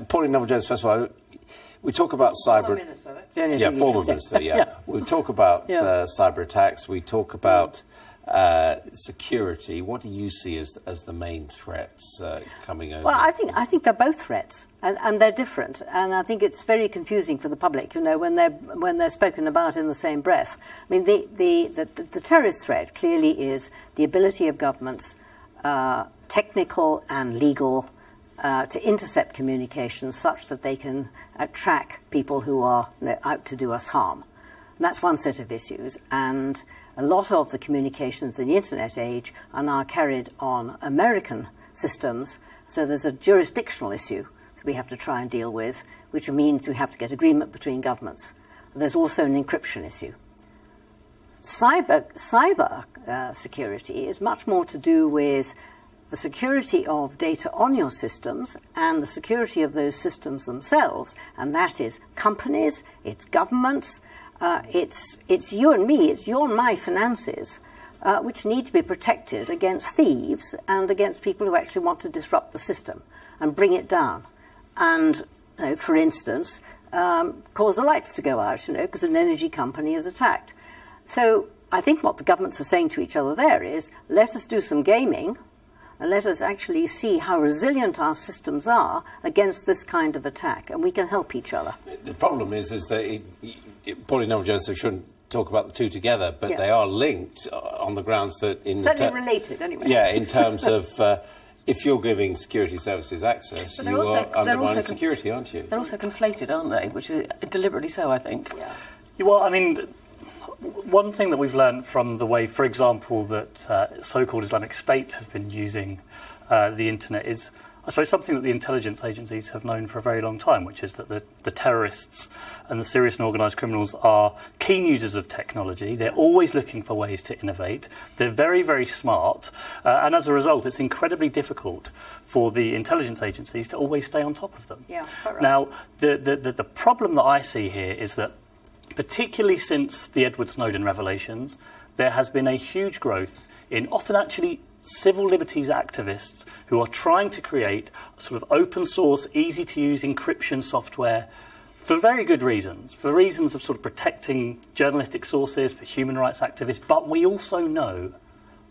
Pauline Neville-Jones, first of all, we talk about cyber... Former minister. Former minister, We talk about cyber attacks. We talk about security. What do you see as the main threats coming over? Well, I think they're both threats, and they're different. And I think it's very confusing for the public, when they're spoken about in the same breath. I mean, the terrorist threat clearly is the ability of governments, technical and legal, to intercept communications such that they can track people who are out to do us harm. And that's one set of issues. And a lot of the communications in the internet age are now carried on American systems. So there's a jurisdictional issue that we have to try and deal with, which means we have to get agreement between governments. There's also an encryption issue. Cyber security is much more to do with the security of data on your systems and the security of those systems themselves, and that is companies, it's governments, it's you and me, it's your and my finances, which need to be protected against thieves and against people who actually want to disrupt the system and bring it down. And, for instance, cause the lights to go out, because an energy company is attacked. So I think what the governments are saying to each other there is, let us do some gaming, and let us actually see how resilient our systems are against this kind of attack, and we can help each other. The problem is that Pauline Neville-Jones shouldn't talk about the two together, but they are linked on the grounds that... Certainly related, anyway. Yeah, in terms of if you're giving security services access, you are undermining security, aren't you? They're also conflated, aren't they? Which is deliberately so, I think. Yeah. Well, I mean... One thing that we've learned from the way, for example, that so-called Islamic State have been using the internet is, I suppose, something that the intelligence agencies have known for a very long time, which is that the terrorists and the serious and organised criminals are keen users of technology. They're always looking for ways to innovate. They're very, very smart. And as a result, it's incredibly difficult for the intelligence agencies to always stay on top of them. Yeah, quite right. Now, the problem that I see here is that particularly since the Edward Snowden revelations, there has been a huge growth in often actually civil liberties activists who are trying to create sort of open source, easy to use encryption software for very good reasons, for reasons of sort of protecting journalistic sources, for human rights activists. But we also know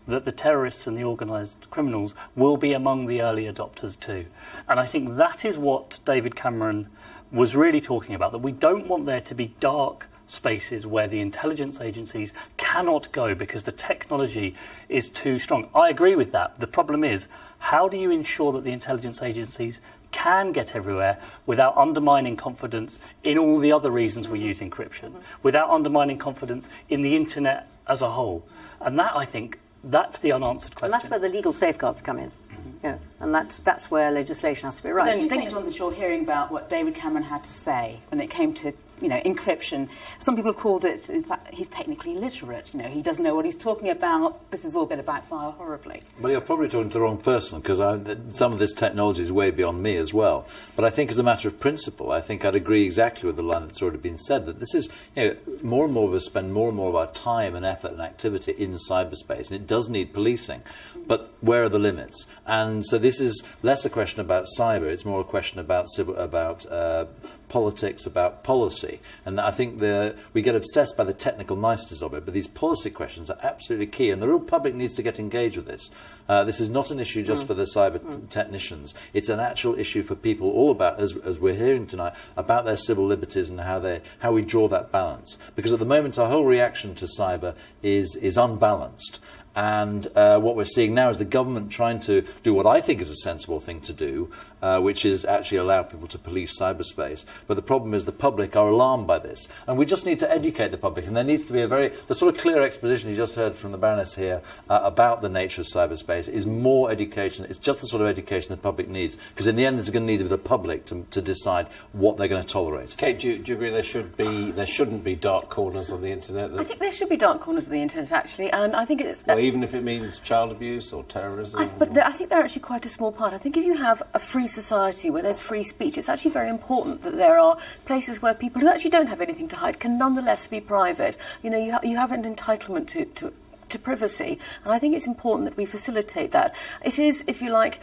that the terrorists and the organised criminals will be among the early adopters too. And I think that is what David Cameron was really talking about, that we don't want there to be dark spaces where the intelligence agencies cannot go because the technology is too strong. I agree with that. The problem is, how do you ensure that the intelligence agencies can get everywhere without undermining confidence in all the other reasons we use encryption, without undermining confidence in the internet as a whole? And that, I think, that's the unanswered question. And that's where the legal safeguards come in. Yeah, and that's where legislation has to be right. Then you think, Jonathan Shaw, hearing about what David Cameron had to say when it came to, encryption, some people have called it, in fact, he's technically illiterate. He doesn't know what he's talking about. This is all going to backfire horribly. Well, you're probably talking to the wrong person, because some of this technology is way beyond me as well. But I think as a matter of principle, I think I'd agree exactly with the line that's already been said, that this is, more and more of us spend more and more of our time and effort and activity in cyberspace, and it does need policing. But where are the limits? And so this is less a question about cyber, it's more a question about politics, about policy. And I think we get obsessed by the technical niceties of it, but these policy questions are absolutely key, and the real public needs to get engaged with this. This is not an issue just for the cyber technicians. It's an actual issue for people all about, as we're hearing tonight, about their civil liberties and how we draw that balance. Because at the moment our whole reaction to cyber is unbalanced. And what we're seeing now is the government trying to do what I think is a sensible thing to do, which is actually allow people to police cyberspace. But the problem is the public are alarmed by this. And we just need to educate the public. And there needs to be the sort of clear exposition you just heard from the Baroness here about the nature of cyberspace is more education. It's just the sort of education the public needs. Because in the end, there's going to need to be the public to decide what they're going to tolerate. Kate, do you agree there shouldn't be dark corners on the internet? I think there should be dark corners of the internet, actually. And I think it's... Well, even if it means child abuse or terrorism? I think they're actually quite a small part. I think if you have a free society where there's free speech, it's actually very important that there are places where people who actually don't have anything to hide can nonetheless be private. You have an entitlement to privacy, and I think it's important that we facilitate that. It is, if you like,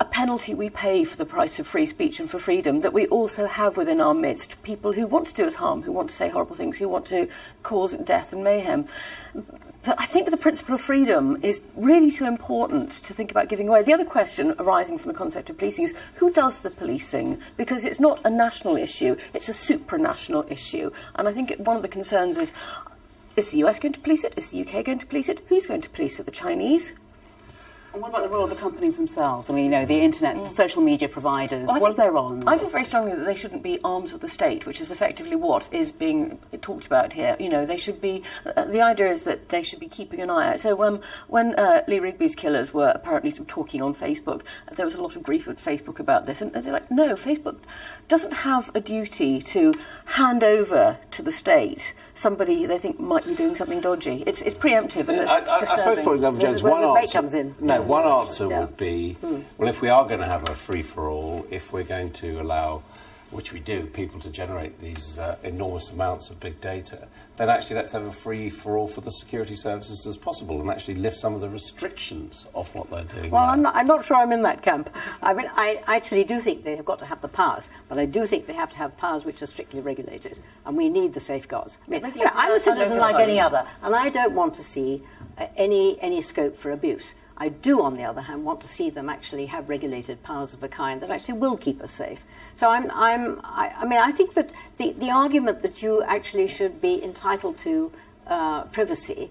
a penalty we pay for the price of free speech and for freedom, that we also have within our midst people who want to do us harm, who want to say horrible things, who want to cause death and mayhem. But I think the principle of freedom is really too important to think about giving away. The other question arising from the concept of policing is who does the policing? Because it's not a national issue, it's a supranational issue. And I think one of the concerns is the US going to police it? Is the UK going to police it? Who's going to police it? The Chinese? And what about the role of the companies themselves? I mean, the internet, the social media providers, what are their role? I feel very strongly that they shouldn't be arms of the state, which is effectively what is being talked about here. They should be... the idea is that they should be keeping an eye out. So when Lee Rigby's killers were apparently talking on Facebook, there was a lot of grief at Facebook about this. And they're like, no, Facebook doesn't have a duty to hand over to the state somebody they think might be doing something dodgy. It's preemptive. And it's I suppose, probably, James, one answer comes in. No, one answer would be, well, if we are going to have a free-for-all, if we're going to allow, which we do, people to generate these enormous amounts of big data, then actually let's have a free-for-all for the security services as possible and actually lift some of the restrictions off what they're doing. Well, I'm not sure I'm in that camp. I mean, I actually do think they have got to have the powers, but I do think they have to have powers which are strictly regulated, and we need the safeguards. I mean, I'm a citizen like any other, and I don't want to see any scope for abuse. I do, on the other hand, want to see them actually have regulated powers of a kind that actually will keep us safe. So I mean, I think that the argument that you actually should be entitled to privacy,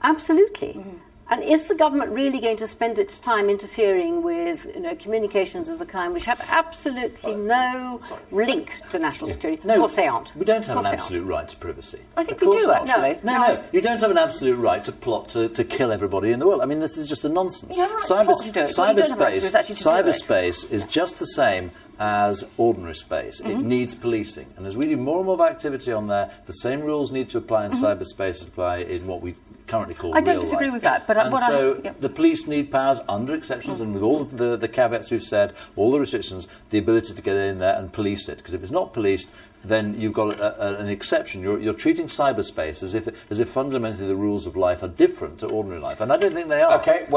absolutely. Mm-hmm. And is the government really going to spend its time interfering with communications of the kind which have absolutely no link to national security? No, of course they aren't. We don't have an absolute right to privacy. I think we do, actually. No. You don't have an absolute right to plot to kill everybody in the world. I mean, this is just a nonsense. You have a right to plot to do it. Cyberspace is just the same as ordinary space. It needs policing. And as we do more and more activity on there, the same rules need to apply in cyberspace as apply in what we currently call real life. I don't disagree with that. But the police need powers, under exceptions, and with all the caveats we've said, all the restrictions, the ability to get in there and police it. Because if it's not policed, then you've got an exception. You're treating cyberspace as if fundamentally the rules of life are different to ordinary life. And I don't think they are. Okay.